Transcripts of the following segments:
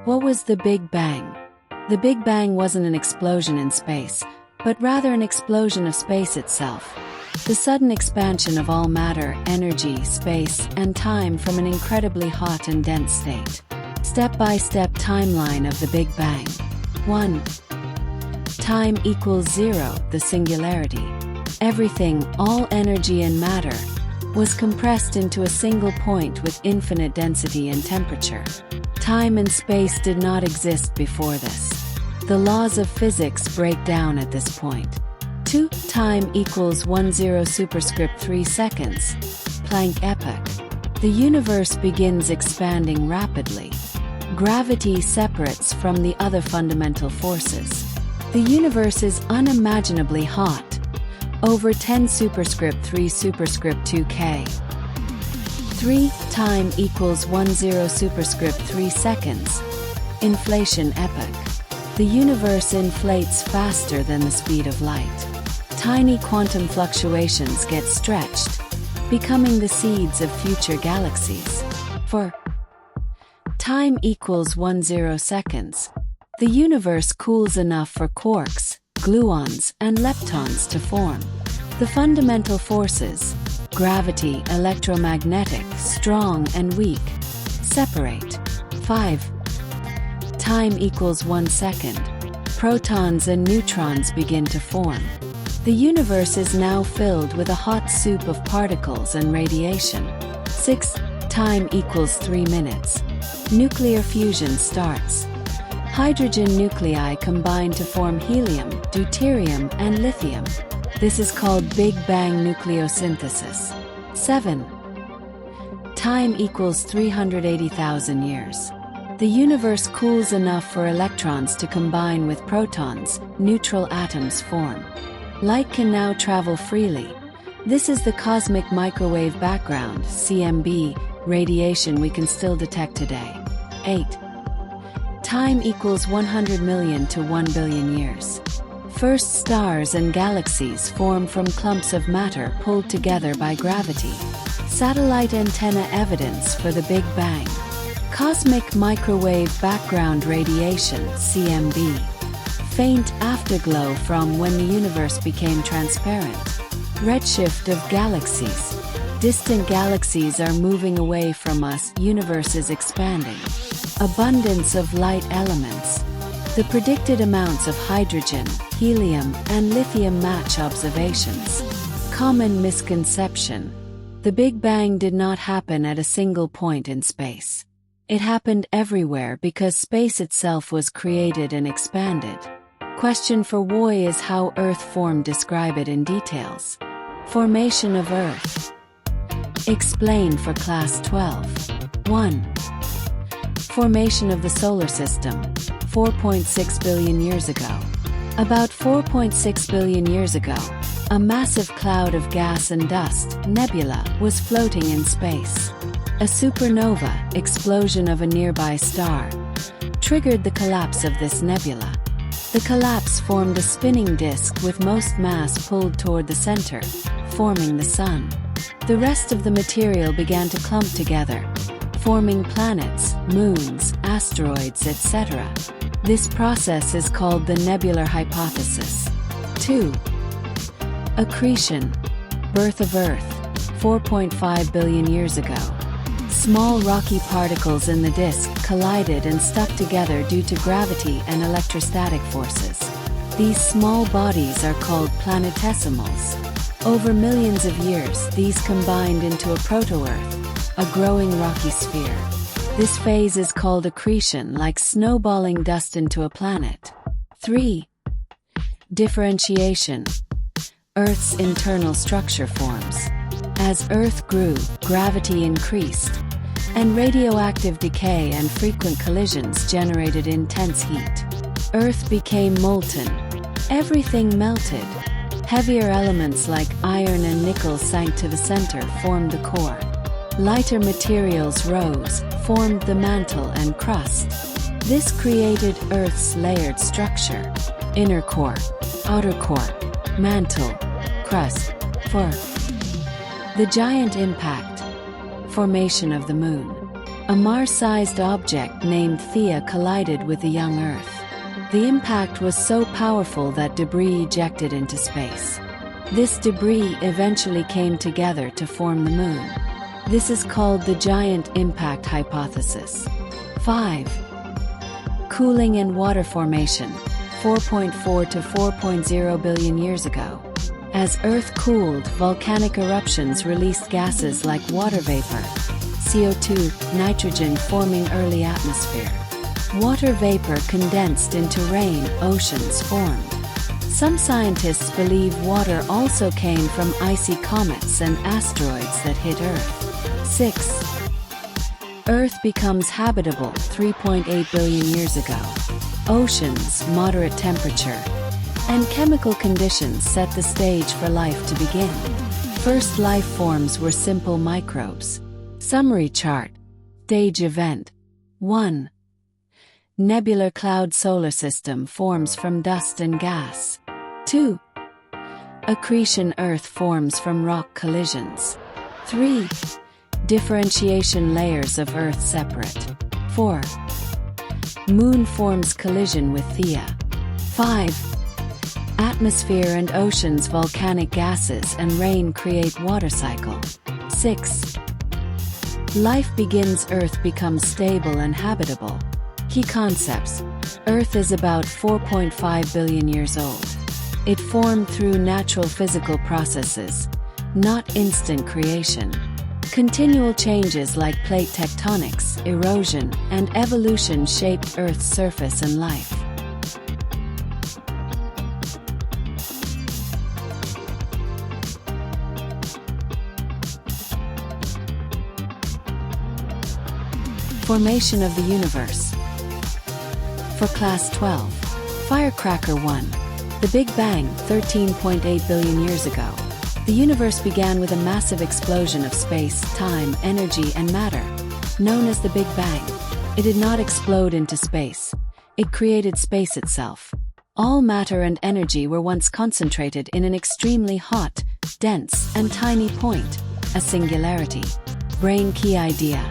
What was the Big Bang? The Big Bang wasn't an explosion in space, but rather an explosion of space itself. The sudden expansion of all matter, energy, space, and time from an incredibly hot and dense state. Step-by-step timeline of the Big Bang. 1. Time equals 0, the singularity. Everything, all energy and matter, was compressed into a single point with infinite density and temperature. Time and space did not exist before this. The laws of physics break down at this point. 2. Time equals 10 superscript 3 seconds. Planck epoch. The universe begins expanding rapidly. Gravity separates from the other fundamental forces. The universe is unimaginably hot. Over 10 superscript 3 superscript 2 K. 3. Time equals 10 superscript 3 seconds. Inflation epoch. The universe inflates faster than the speed of light. Tiny quantum fluctuations get stretched, becoming the seeds of future galaxies. 4. Time equals 10 seconds. The universe cools enough for quarks, gluons, and leptons to form. The fundamental forces, gravity, electromagnetic, strong and weak, separate. 5. Time equals 1 second. Protons and neutrons begin to form. The universe is now filled with a hot soup of particles and radiation. 6. Time equals 3 minutes. Nuclear fusion starts. Hydrogen nuclei combine to form helium, deuterium, and lithium. This is called Big Bang nucleosynthesis. 7. Time equals 380,000 years. The universe cools enough for electrons to combine with protons, neutral atoms form. Light can now travel freely. This is the cosmic microwave background, CMB, radiation we can still detect today. 8. Time equals 100 million to 1 billion years. First stars and galaxies form from clumps of matter pulled together by gravity. Satellite antenna evidence for the Big Bang. Cosmic microwave background radiation, CMB. Faint afterglow from when the universe became transparent. Redshift of galaxies. Distant galaxies are moving away from us, universe is expanding. Abundance of light elements. The predicted amounts of hydrogen, helium, and lithium match observations. Common misconception. The Big Bang did not happen at a single point in space. It happened everywhere because space itself was created and expanded. Question for Woy is how Earth formed. Describe it in details. Formation of Earth. Explain for Class 12. 1. Formation of the solar system. 4.6 billion years ago. About 4.6 billion years ago, a massive cloud of gas and dust, nebula, was floating in space. A supernova, explosion of a nearby star, triggered the collapse of this nebula. The collapse formed a spinning disk with most mass pulled toward the center, forming the Sun. The rest of the material began to clump together, forming planets, moons, asteroids, etc. This process is called the nebular hypothesis. 2. Accretion. Birth of Earth. 4.5 billion years ago. Small rocky particles in the disk collided and stuck together due to gravity and electrostatic forces. These small bodies are called planetesimals. Over millions of years, these combined into a proto-Earth, a growing rocky sphere. This phase is called accretion, like snowballing dust into a planet. 3. Differentiation. Earth's internal structure forms. As Earth grew, gravity increased, and radioactive decay and frequent collisions generated intense heat. Earth became molten. Everything melted. Heavier elements like iron and nickel sank to the center, formed the core. Lighter materials rose, formed the mantle and crust. This created Earth's layered structure: inner core, outer core, mantle, crust. 4. The giant impact. Formation of the Moon. A Mars-sized object named Theia collided with the young Earth. The impact was so powerful that debris ejected into space. This debris eventually came together to form the Moon. This is called the giant impact hypothesis. 5. Cooling and water formation, 4.4 to 4.0 billion years ago. As Earth cooled, volcanic eruptions released gases like water vapor, CO2, nitrogen forming early atmosphere. Water vapor condensed into rain, oceans formed. Some scientists believe water also came from icy comets and asteroids that hit Earth. 6. Earth becomes habitable 3.8 billion years ago. Oceans, moderate temperature, and chemical conditions set the stage for life to begin. First life forms were simple microbes. Summary chart. Stage event. 1. Nebular cloud solar system forms from dust and gas. 2. Accretion Earth forms from rock collisions. 3. Differentiation layers of Earth separate. 4. Moon forms collision with Theia. 5. Atmosphere and oceans volcanic gases and rain create water cycle. 6. Life begins Earth becomes stable and habitable. Key concepts. Earth is about 4.5 billion years old. It formed through natural physical processes, not instant creation. Continual changes like plate tectonics, erosion, and evolution shaped Earth's surface and life. Formation of the universe. For Class 12. Firecracker 1. The Big Bang, 13.8 billion years ago. The universe began with a massive explosion of space, time, energy, and matter, known as the Big Bang. It did not explode into space. It created space itself. All matter and energy were once concentrated in an extremely hot, dense, and tiny point, a singularity. Brain key idea.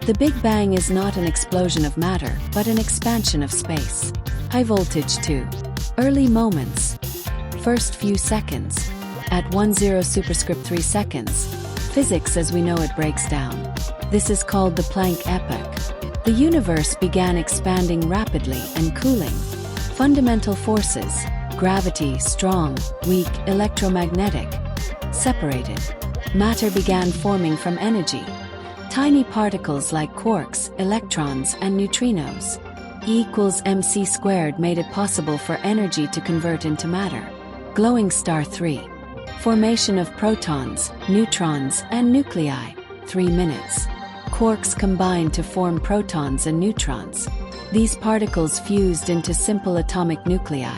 The Big Bang is not an explosion of matter, but an expansion of space. High voltage 2. Early moments. First few seconds. At 10 superscript 3 seconds, physics as we know it breaks down. This is called the Planck epoch. The universe began expanding rapidly and cooling. Fundamental forces, gravity, strong, weak, electromagnetic, separated. Matter began forming from energy. Tiny particles like quarks, electrons, and neutrinos. E equals mc squared made it possible for energy to convert into matter. Glowing star 3. Formation of protons, neutrons, and nuclei. 3 minutes. Quarks combined to form protons and neutrons. These particles fused into simple atomic nuclei,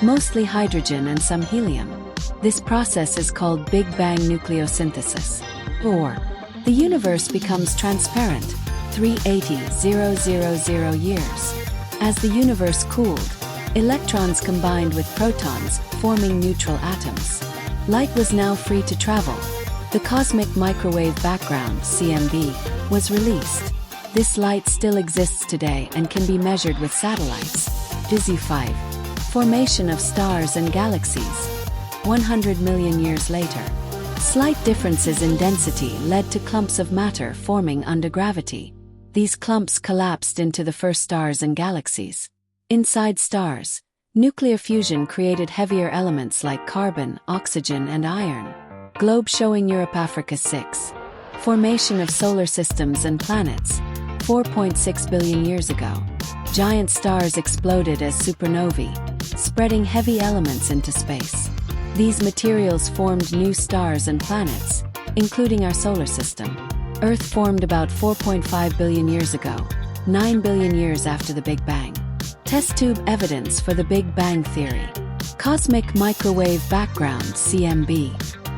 mostly hydrogen and some helium. This process is called Big Bang nucleosynthesis. 4. The universe becomes transparent, 380,000 years. As the universe cooled, electrons combined with protons, forming neutral atoms. Light was now free to travel. The cosmic microwave background, CMB, was released. This light still exists today and can be measured with satellites. Dizzy 5. Formation of stars and galaxies. 100 million years later. Slight differences in density led to clumps of matter forming under gravity. These clumps collapsed into the first stars and galaxies. Inside stars, nuclear fusion created heavier elements like carbon, oxygen, and iron. Globe showing Europe-Africa 6. Formation of solar systems and planets. 4.6 billion years ago. Giant stars exploded as supernovae, spreading heavy elements into space. These materials formed new stars and planets, including our solar system. Earth formed about 4.5 billion years ago, 9 billion years after the Big Bang. Test tube evidence for the Big Bang theory. Cosmic microwave background, CMB.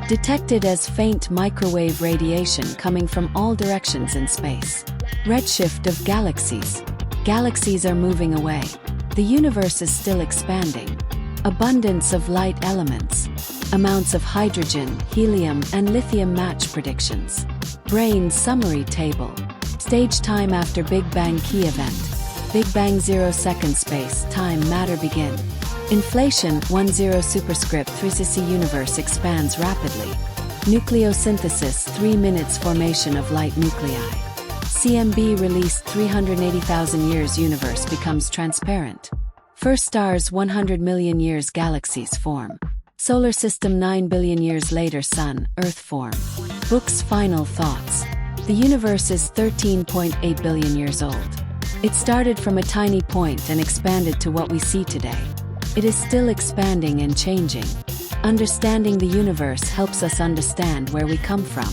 Detected as faint microwave radiation coming from all directions in space. Redshift of galaxies. Galaxies are moving away. The universe is still expanding. Abundance of light elements. Amounts of hydrogen, helium, and lithium match predictions. Brain summary table. Stage time after Big Bang key event. Big Bang 0 second space, time, matter begin. Inflation 10 superscript 3 cc universe expands rapidly. Nucleosynthesis 3 minutes formation of light nuclei. CMB released 380,000 years universe becomes transparent. First stars 100 million years galaxies form. Solar system 9 billion years later sun, Earth form. Book's final thoughts. The universe is 13.8 billion years old. It started from a tiny point and expanded to what we see today. It is still expanding and changing. Understanding the universe helps us understand where we come from.